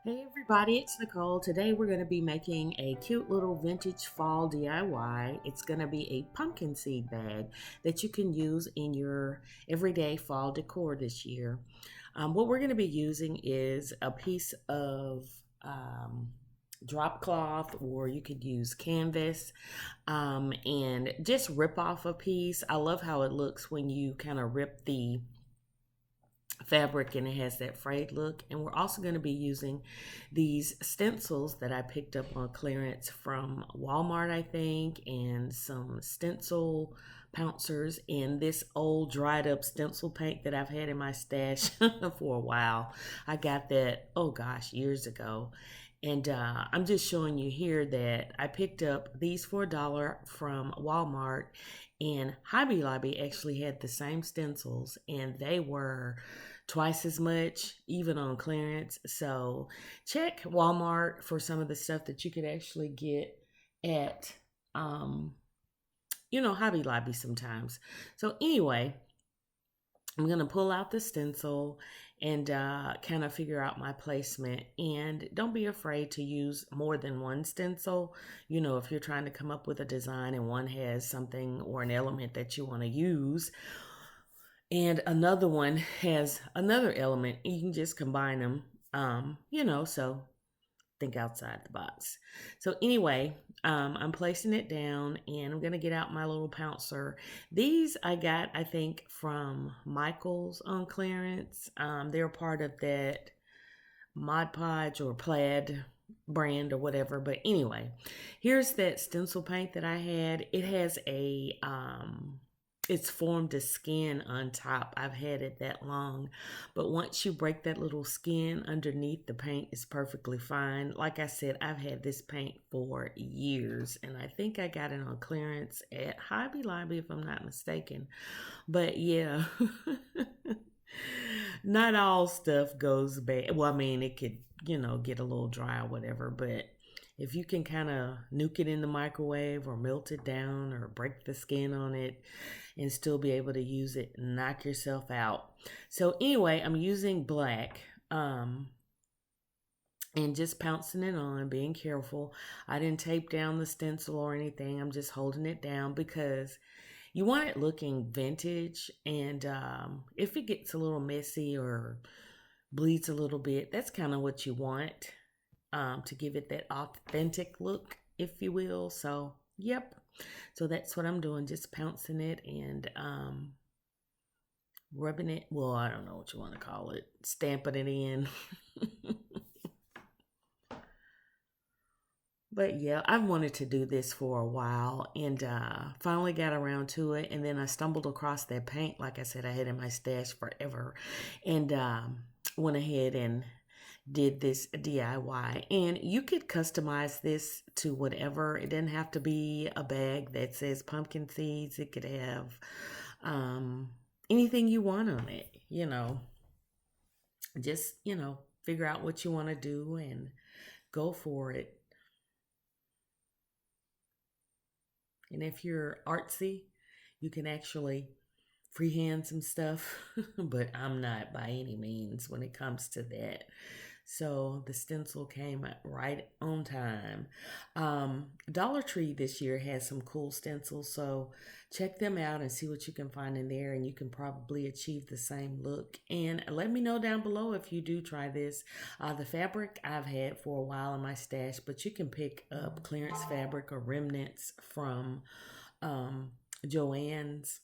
Hey everybody, it's Nicole. Today we're going to be making a cute little vintage fall DIY. It's going to be a pumpkin seed bag that you can use in your everyday fall decor this year. What we're going to be using is a piece of um, drop cloth, or you could use canvas, and just rip off a piece. I love how it looks when you kind of rip the fabric and it has that frayed look. And we're also going to be using these stencils that I picked up on clearance from Walmart, I think, and some stencil pouncers and this old dried up stencil paint that I've had in my stash for a while. I got that, oh gosh, years ago. And I'm just showing you here that I picked up these for $1 from Walmart, and Hobby Lobby actually had the same stencils, and they were twice as much, even on clearance. So check Walmart for some of the stuff that you could actually get at, um, Hobby Lobby sometimes. So anyway, I'm going to pull out the stencil and kind of figure out my placement. And don't be afraid to use more than one stencil. If you're trying to come up with a design and one has something or an element that you want to use, and another one has another element, you can just combine them. So think outside the box. So anyway, I'm placing it down and I'm gonna get out my little pouncer. These I got, I think, from Michael's on clearance. They're part of that Mod Podge or Plaid brand or whatever. But anyway, here's that stencil paint that I had. It has it's formed a skin on top. I've had it that long. But once you break that little skin underneath, the paint is perfectly fine. Like I said, I've had this paint for years, and I think I got it on clearance at Hobby Lobby, if I'm not mistaken. But yeah, not all stuff goes bad. Well, I mean, it could, get a little dry or whatever, but if you can kind of nuke it in the microwave or melt it down or break the skin on it and still be able to use it, knock yourself out. So anyway, I'm using black, and just pouncing it on, being careful. I didn't tape down the stencil or anything. I'm just holding it down because you want it looking vintage. And if it gets a little messy or bleeds a little bit, that's kind of what you want, to give it that authentic look, if you will. So, yep. So that's what I'm doing, just pouncing it and rubbing it. Well, I don't know what you want to call it, stamping it in. But yeah, I've wanted to do this for a while and finally got around to it. And then I stumbled across that paint, like I said, I had in my stash forever, and went ahead and did this DIY. And you could customize this to whatever. It doesn't have to be a bag that says pumpkin seeds, it could have um, anything you want on it. Just, figure out what you want to do and go for it. And if you're artsy, you can actually freehand some stuff, but I'm not by any means when it comes to that. So the stencil came right on time. Dollar Tree this year has some cool stencils, so check them out and see what you can find in there, and you can probably achieve the same look. And let me know down below if you do try this. The fabric I've had for a while in my stash, but you can pick up clearance fabric or remnants from um, Joann's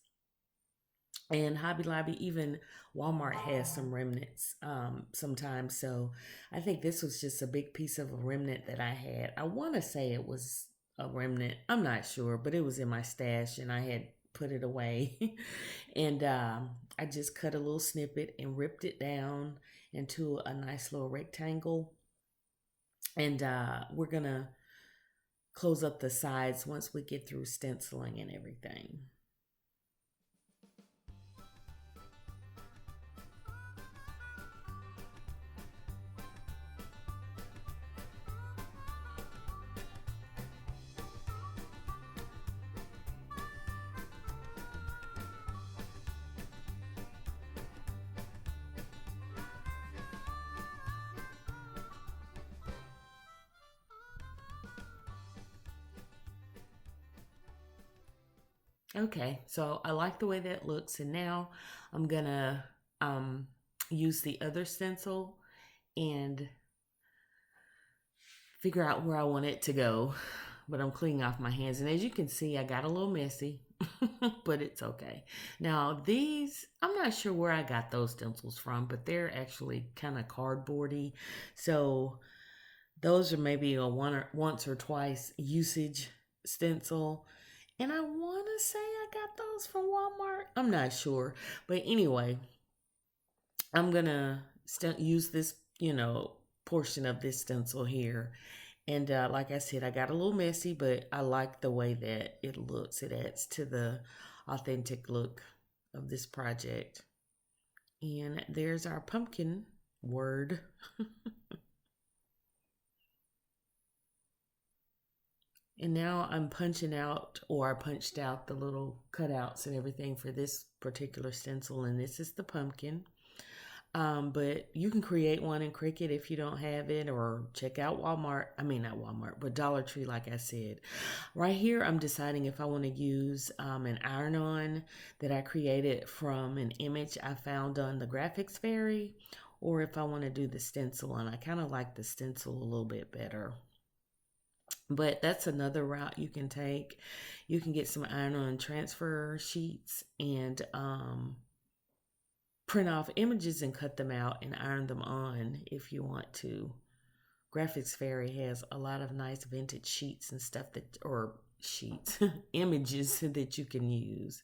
and Hobby Lobby. Even Walmart has some remnants sometimes. So I think this was just a big piece of a remnant that I had. I want to say it was a remnant. I'm not sure, but it was in my stash and I had put it away. And I just cut a little snippet and ripped it down into a nice little rectangle. And we're going to close up the sides once we get through stenciling and everything. Okay, so I like the way that looks, and now I'm gonna um, use the other stencil and figure out where I want it to go. But I'm cleaning off my hands, and as you can see, I got a little messy, but it's okay. Now these, I'm not sure where I got those stencils from, but they're actually kind of cardboardy, so those are maybe a once or twice usage stencil. And I want to say I got those from Walmart. I'm not sure. But anyway, I'm going to use this, portion of this stencil here. And like I said, I got a little messy, but I like the way that it looks. It adds to the authentic look of this project. And there's our pumpkin word. And now I'm punching out, or I punched out the little cutouts and everything for this particular stencil, and this is the pumpkin. But you can create one in Cricut if you don't have it, or check out Walmart. I mean, not Walmart, but Dollar Tree, like I said. Right here, I'm deciding if I want to use an iron-on that I created from an image I found on the Graphics Fairy, or if I want to do the stencil, and I kind of like the stencil a little bit better. But that's another route you can take. You can get some iron-on transfer sheets and print off images and cut them out and iron them on if you want to. Graphics Fairy has a lot of nice vintage sheets and stuff or sheets, images that you can use.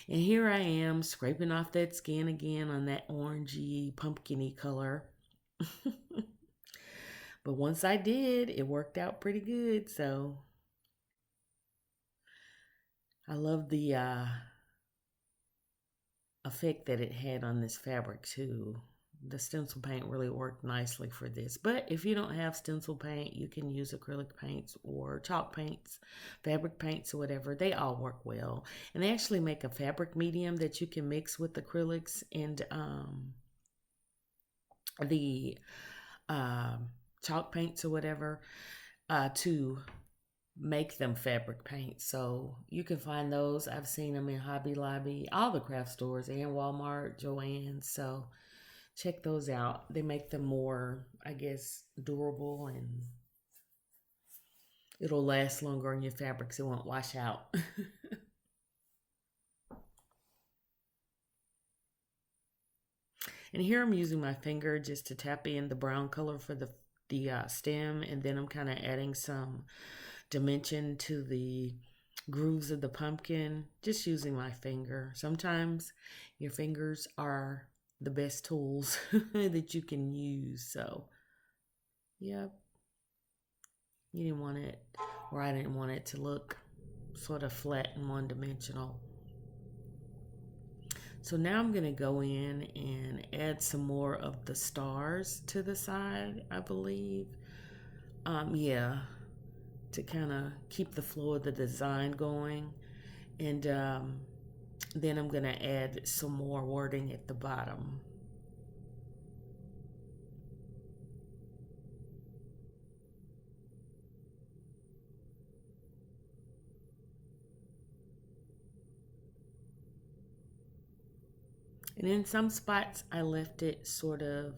And here I am scraping off that skin again on that orangey, pumpkin-y color. But once I did, it worked out pretty good. So I love the effect that it had on this fabric too. The stencil paint really worked nicely for this. But if you don't have stencil paint, you can use acrylic paints or chalk paints, fabric paints, or whatever. They all work well. And they actually make a fabric medium that you can mix with acrylics and the chalk paints or whatever to make them fabric paint. So you can find those. I've seen them in Hobby Lobby, all the craft stores, and Walmart, Joann's. So check those out. They make them more, I guess, durable, and it'll last longer on your fabrics. It won't wash out. And here I'm using my finger just to tap in the brown color for the stem, and then I'm kind of adding some dimension to the grooves of the pumpkin, just using my finger. Sometimes your fingers are the best tools that you can use. So, yep, you didn't want it, or I didn't want it to look sort of flat and one-dimensional. So now I'm going to go in and add some more of the stars to the side, I believe. Yeah, to kind of keep the flow of the design going. And then I'm going to add some more wording at the bottom. And in some spots, I left it sort of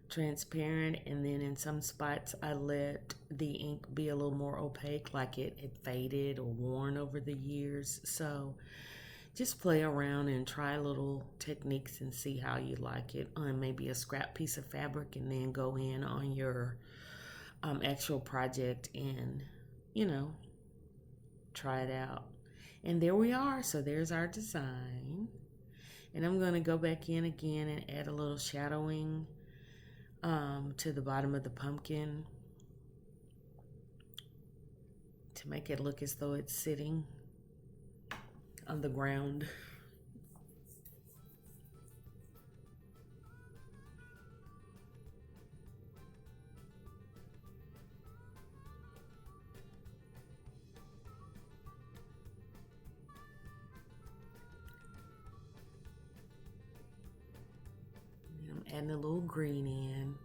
transparent, and then in some spots, I let the ink be a little more opaque, like it had faded or worn over the years. So just play around and try little techniques and see how you like it on maybe a scrap piece of fabric, and then go in on your actual project and, you know, try it out. And there we are. So there's our design. And I'm going to go back in again and add a little shadowing to the bottom of the pumpkin to make it look as though it's sitting on the ground. And I'm adding a little green in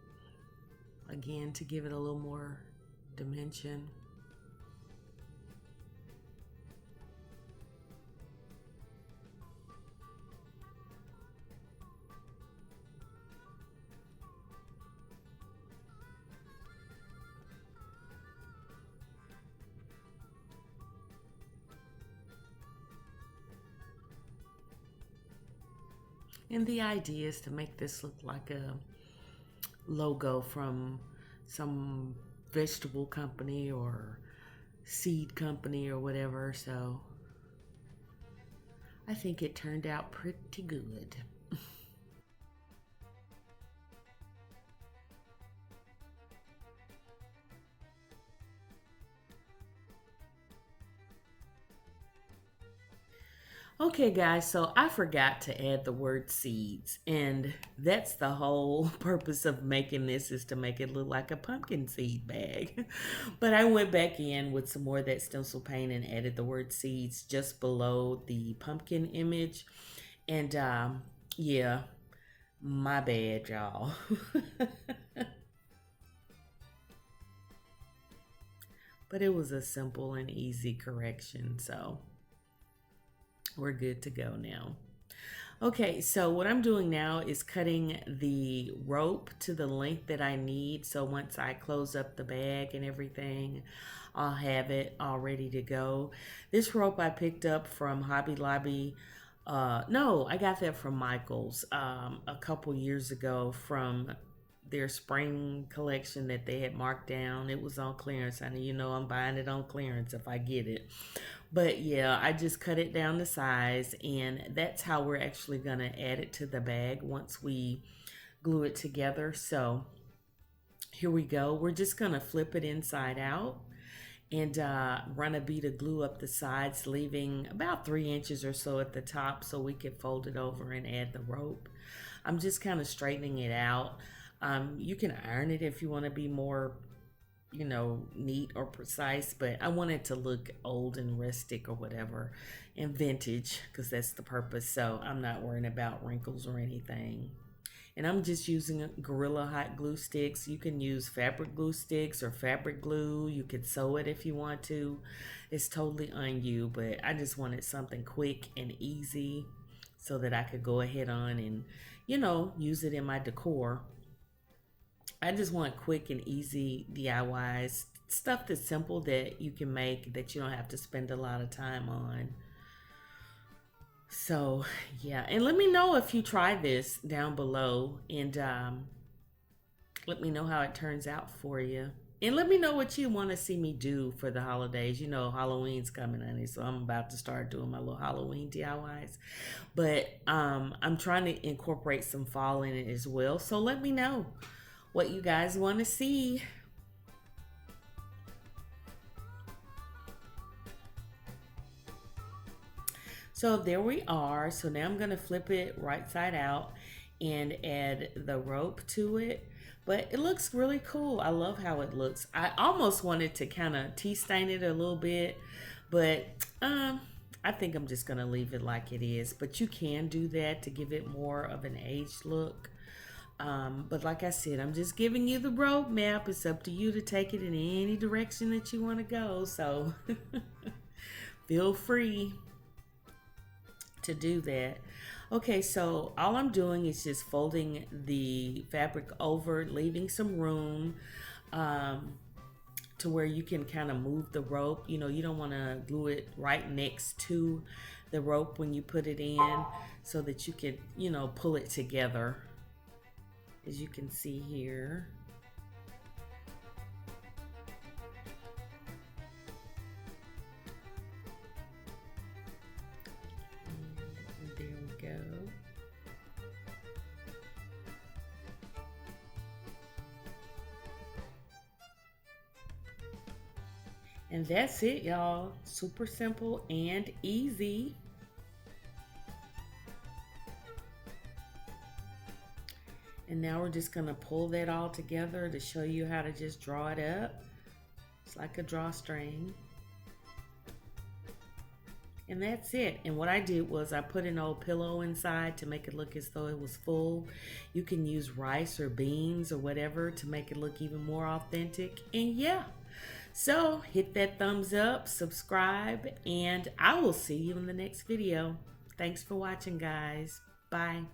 again to give it a little more dimension. And the idea is to make this look like a logo from some vegetable company or seed company or whatever. So I think it turned out pretty good. Okay, guys, so I forgot to add the word seeds, and that's the whole purpose of making this is to make it look like a pumpkin seed bag. But I went back in with some more of that stencil paint and added the word seeds just below the pumpkin image. And yeah, my bad, y'all. But it was a simple and easy correction, so we're good to go now. Okay, so what I'm doing now is cutting the rope to the length that I need. So once I close up the bag and everything, I'll have it all ready to go. This rope I picked up from Hobby Lobby. No, I got that from Michael's a couple years ago from their spring collection that they had marked down. It was on clearance. I know you know I'm buying it on clearance if I get it. But yeah, I just cut it down to size, and that's how we're actually gonna add it to the bag once we glue it together. So here we go. We're just gonna flip it inside out and run a bead of glue up the sides, leaving about 3 inches or so at the top so we can fold it over and add the rope. I'm just kind of straightening it out. You can iron it if you want to be more, neat or precise, but I want it to look old and rustic or whatever and vintage because that's the purpose. So I'm not worrying about wrinkles or anything. And I'm just using Gorilla Hot Glue sticks. You can use fabric glue sticks or fabric glue. You could sew it if you want to. It's totally on you, but I just wanted something quick and easy so that I could go ahead on and, use it in my decor. I just want quick and easy DIYs, stuff that's simple that you can make that you don't have to spend a lot of time on. So, yeah, and let me know if you try this down below and let me know how it turns out for you. And let me know what you want to see me do for the holidays. You know, Halloween's coming, honey, so I'm about to start doing my little Halloween DIYs. But I'm trying to incorporate some fall in it as well. So let me know what you guys want to see. So there we are. So now I'm going to flip it right side out and add the rope to it. But it looks really cool. I love how it looks. I almost wanted to kind of tea stain it a little bit, but I think I'm just going to leave it like it is. But you can do that to give it more of an aged look. But like I said, I'm just giving you the roadmap. It's up to you to take it in any direction that you want to go. So feel free to do that. Okay, so all I'm doing is just folding the fabric over, leaving some room to where you can kind of move the rope. You don't want to glue it right next to the rope when you put it in so that you can, pull it together. As you can see here. And there we go. And that's it, y'all. Super simple and easy. And now we're just gonna pull that all together to show you how to just draw it up. It's like a drawstring. And that's it. And what I did was I put an old pillow inside to make it look as though it was full. You can use rice or beans or whatever to make it look even more authentic. And yeah, so hit that thumbs up, subscribe, and I will see you in the next video. Thanks for watching, guys. Bye.